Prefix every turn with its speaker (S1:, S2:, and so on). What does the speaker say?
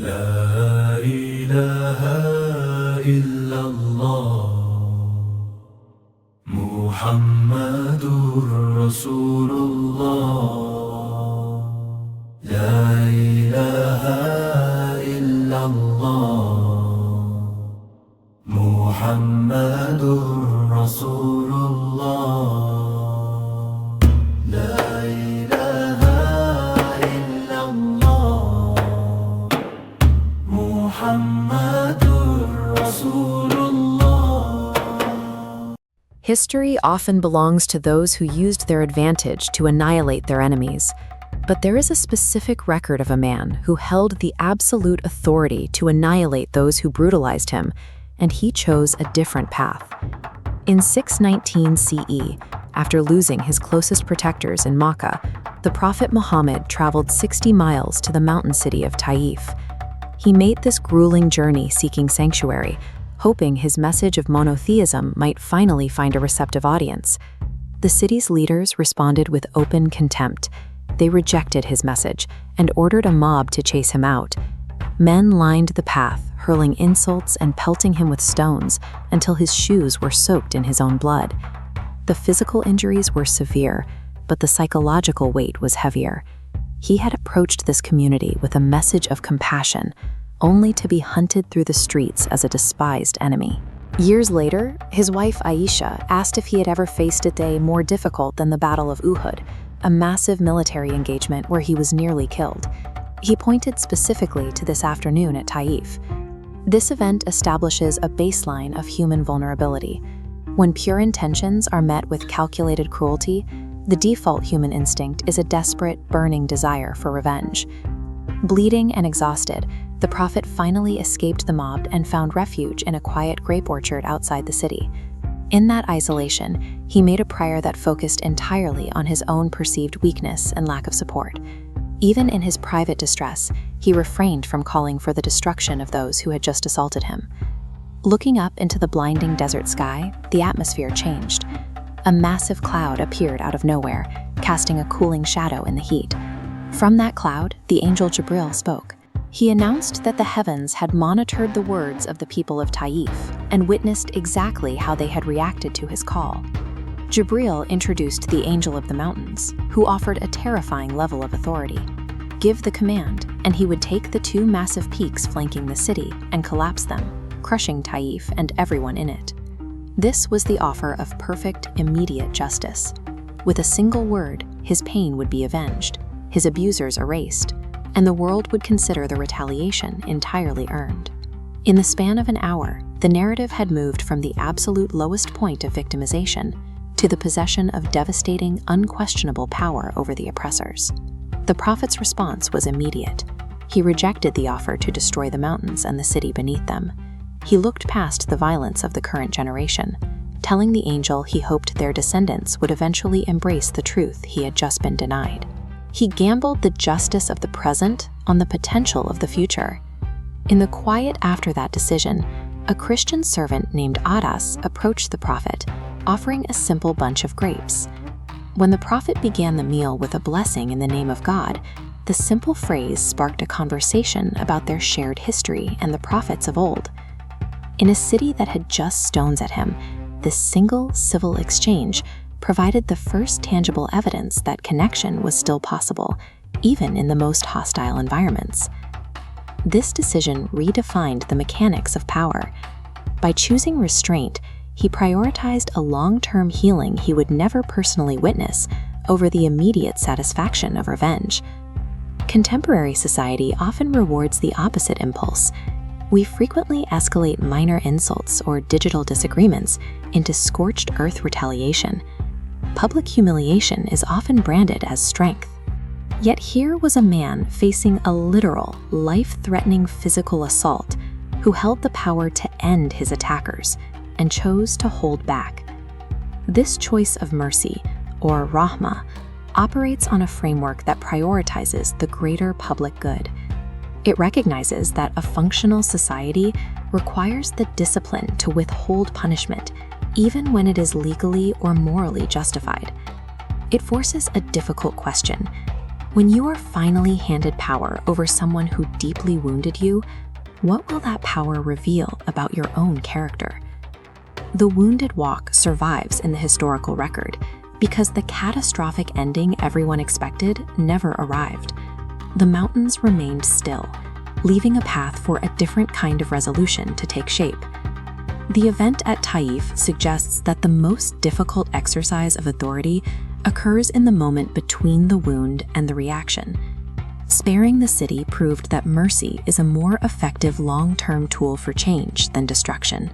S1: لا إله إلا الله محمد رسول الله لا إله إلا الله محمد رسول الله لا إله إلا الله محمد رسول الله.
S2: History often belongs to those who used their advantage to annihilate their enemies. But there is a specific record of a man who held the absolute authority to annihilate those who brutalized him, and he chose a different path. In 619 CE, after losing his closest protectors in Makkah, the Prophet Muhammad traveled 60 miles to the mountain city of Taif. He made this grueling journey seeking sanctuary, hoping his message of monotheism might finally find a receptive audience. The city's leaders responded with open contempt. They rejected his message and ordered a mob to chase him out. Men lined the path, hurling insults and pelting him with stones until his shoes were soaked in his own blood. The physical injuries were severe, but the psychological weight was heavier. He had approached this community with a message of compassion, only to be hunted through the streets as a despised enemy. Years later, his wife Aisha asked if he had ever faced a day more difficult than the Battle of Uhud, a massive military engagement where he was nearly killed. He pointed specifically to this afternoon at Taif. This event establishes a baseline of human vulnerability. When pure intentions are met with calculated cruelty, the default human instinct is a desperate, burning desire for revenge. Bleeding and exhausted, the Prophet finally escaped the mob and found refuge in a quiet grape orchard outside the city. In that isolation, he made a prayer that focused entirely on his own perceived weakness and lack of support. Even in his private distress, he refrained from calling for the destruction of those who had just assaulted him. Looking up into the blinding desert sky, the atmosphere changed. A massive cloud appeared out of nowhere, casting a cooling shadow in the heat. From that cloud, the angel Jibril spoke. He announced that the heavens had monitored the words of the people of Taif and witnessed exactly how they had reacted to his call. Jibril introduced the angel of the mountains, who offered a terrifying level of authority. Give the command, and he would take the two massive peaks flanking the city and collapse them, crushing Taif and everyone in it. This was the offer of perfect, immediate justice. With a single word, his pain would be avenged, his abusers erased, and the world would consider the retaliation entirely earned. In the span of an hour, the narrative had moved from the absolute lowest point of victimization to the possession of devastating, unquestionable power over the oppressors. The Prophet's response was immediate. He rejected the offer to destroy the mountains and the city beneath them. He looked past the violence of the current generation, telling the angel he hoped their descendants would eventually embrace the truth he had just been denied. He gambled the justice of the present on the potential of the future. In the quiet after that decision, a Christian servant named Adas approached the Prophet, offering a simple bunch of grapes. When the Prophet began the meal with a blessing in the name of God, the simple phrase sparked a conversation about their shared history and the prophets of old. In a city that had just stones at him, this single civil exchange provided the first tangible evidence that connection was still possible, even in the most hostile environments. This decision redefined the mechanics of power. By choosing restraint, he prioritized a long-term healing he would never personally witness over the immediate satisfaction of revenge. Contemporary society often rewards the opposite impulse. We frequently escalate minor insults or digital disagreements into scorched earth retaliation. Public humiliation is often branded as strength. Yet here was a man facing a literal, life-threatening physical assault who held the power to end his attackers and chose to hold back. This choice of mercy, or rahmah, operates on a framework that prioritizes the greater public good. It recognizes that a functional society requires the discipline to withhold punishment, even when it is legally or morally justified. It forces a difficult question. When you are finally handed power over someone who deeply wounded you, what will that power reveal about your own character? The Wounded Walk survives in the historical record because the catastrophic ending everyone expected never arrived. The mountains remained still, leaving a path for a different kind of resolution to take shape. The event at Taif suggests that the most difficult exercise of authority occurs in the moment between the wound and the reaction. Sparing the city proved that mercy is a more effective long-term tool for change than destruction.